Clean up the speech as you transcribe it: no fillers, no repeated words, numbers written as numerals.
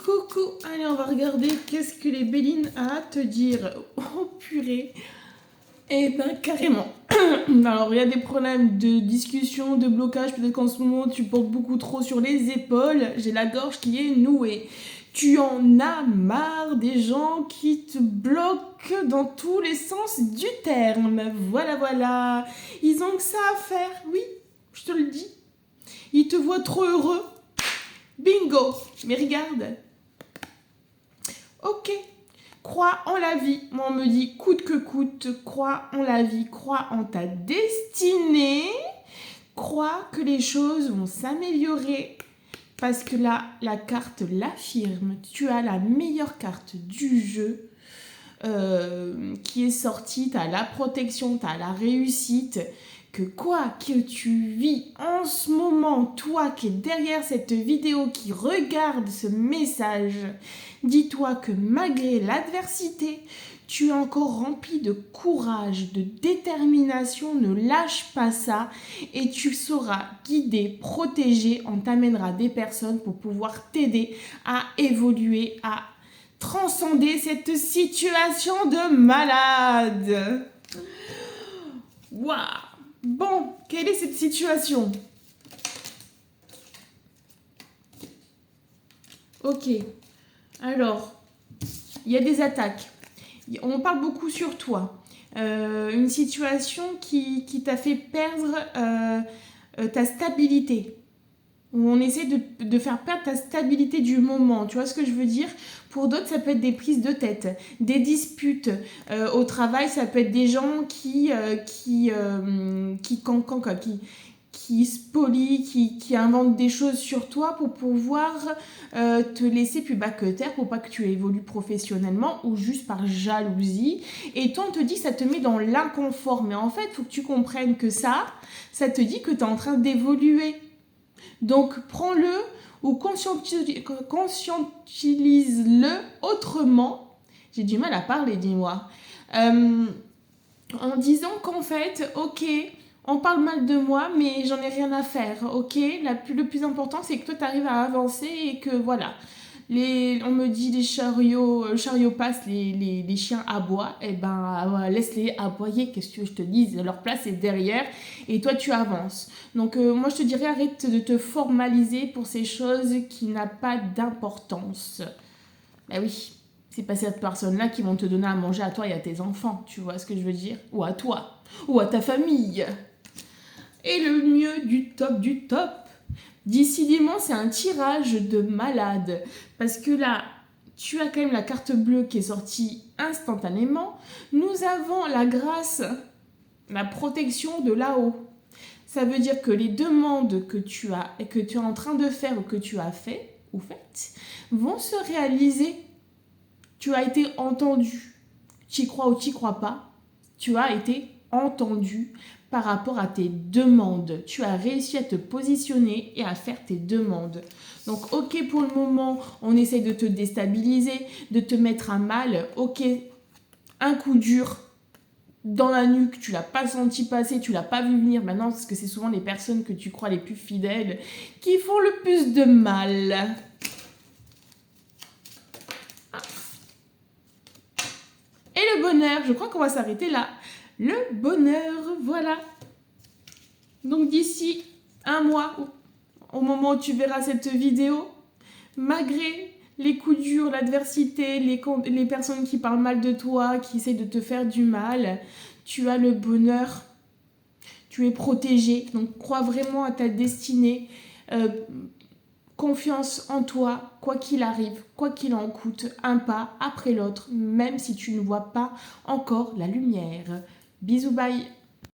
Coucou, allez on va regarder qu'est-ce que les Bélines a à te dire. Oh purée. Eh ben carrément. Alors il y a des problèmes de discussion, de blocage, peut-être qu'en ce moment tu portes beaucoup trop sur les épaules, j'ai la gorge qui est nouée. Tu en as marre des gens qui te bloquent dans tous les sens du terme. Voilà, voilà. Ils ont que ça à faire, oui, je te le dis. Ils te voient trop heureux. Bingo. Mais regarde. Ok. Crois en la vie. Moi, on me dit coûte que coûte. Crois en la vie. Crois en ta destinée. Crois que les choses vont s'améliorer. Parce que là, la carte l'affirme. Tu as la meilleure carte du jeu qui est sortie. Tu as la protection, tu as la réussite. Que quoi que tu vis en ce moment, toi qui es derrière cette vidéo, qui regarde ce message, dis-toi que malgré l'adversité, tu es encore rempli de courage, de détermination, ne lâche pas ça et tu seras guidé, protégé, on t'amènera des personnes pour pouvoir t'aider à évoluer, à transcender cette situation de malade. Waouh! Bon, quelle est cette situation? Ok, alors, il y a des attaques. On parle beaucoup sur toi. Une situation qui t'a fait perdre ta stabilité. Où on essaie de faire perdre ta stabilité du moment. Tu vois ce que je veux dire? Pour d'autres, ça peut être des prises de tête, des disputes. Au travail, ça peut être des gens qui spolient, qui inventent des choses sur toi pour pouvoir te laisser plus bas que terre, pour pas que tu évolues professionnellement ou juste par jalousie. Et toi, on te dit que ça te met dans l'inconfort. Mais en fait, il faut que tu comprennes que ça te dit que tu es en train d'évoluer. Donc, prends-le ou conscientise-le autrement. J'ai du mal à parler, dis-moi. En disant qu'en fait, ok, on parle mal de moi, mais j'en ai rien à faire, ok? Le plus important, c'est que toi, tu arrives à avancer et que voilà. On me dit les chariots passent, les chiens aboient, et ben laisse-les aboyer, qu'est-ce que je te dise, leur place est derrière et toi tu avances. Donc moi je te dirais arrête de te formaliser pour ces choses qui n'ont pas d'importance. Ben oui, c'est pas cette personne-là qui vont te donner à manger à toi et à tes enfants, tu vois ce que je veux dire? Ou à toi, ou à ta famille. Et le mieux du top, décidément, c'est un tirage de malade. Parce que là, tu as quand même la carte bleue qui est sortie instantanément. Nous avons la grâce, la protection de là-haut. Ça veut dire que les demandes que tu es en train de faire ou que tu as fait ou faites vont se réaliser. Tu as été entendu. Tu y crois ou tu y crois pas, tu as été entendu par rapport à tes demandes. Tu as réussi à te positionner et à faire tes demandes. Donc, ok, pour le moment, on essaye de te déstabiliser, de te mettre à mal. Ok, un coup dur dans la nuque, tu l'as pas senti passer, tu l'as pas vu venir. Maintenant, parce que c'est souvent les personnes que tu crois les plus fidèles qui font le plus de mal. Et le bonheur, je crois qu'on va s'arrêter là. Le bonheur, voilà. Donc d'ici un mois, au moment où tu verras cette vidéo, malgré les coups durs, l'adversité, les personnes qui parlent mal de toi, qui essaient de te faire du mal, tu as le bonheur, tu es protégé. Donc crois vraiment à ta destinée. Confiance en toi, quoi qu'il arrive, quoi qu'il en coûte, un pas après l'autre, même si tu ne vois pas encore la lumière. Bisous, bye.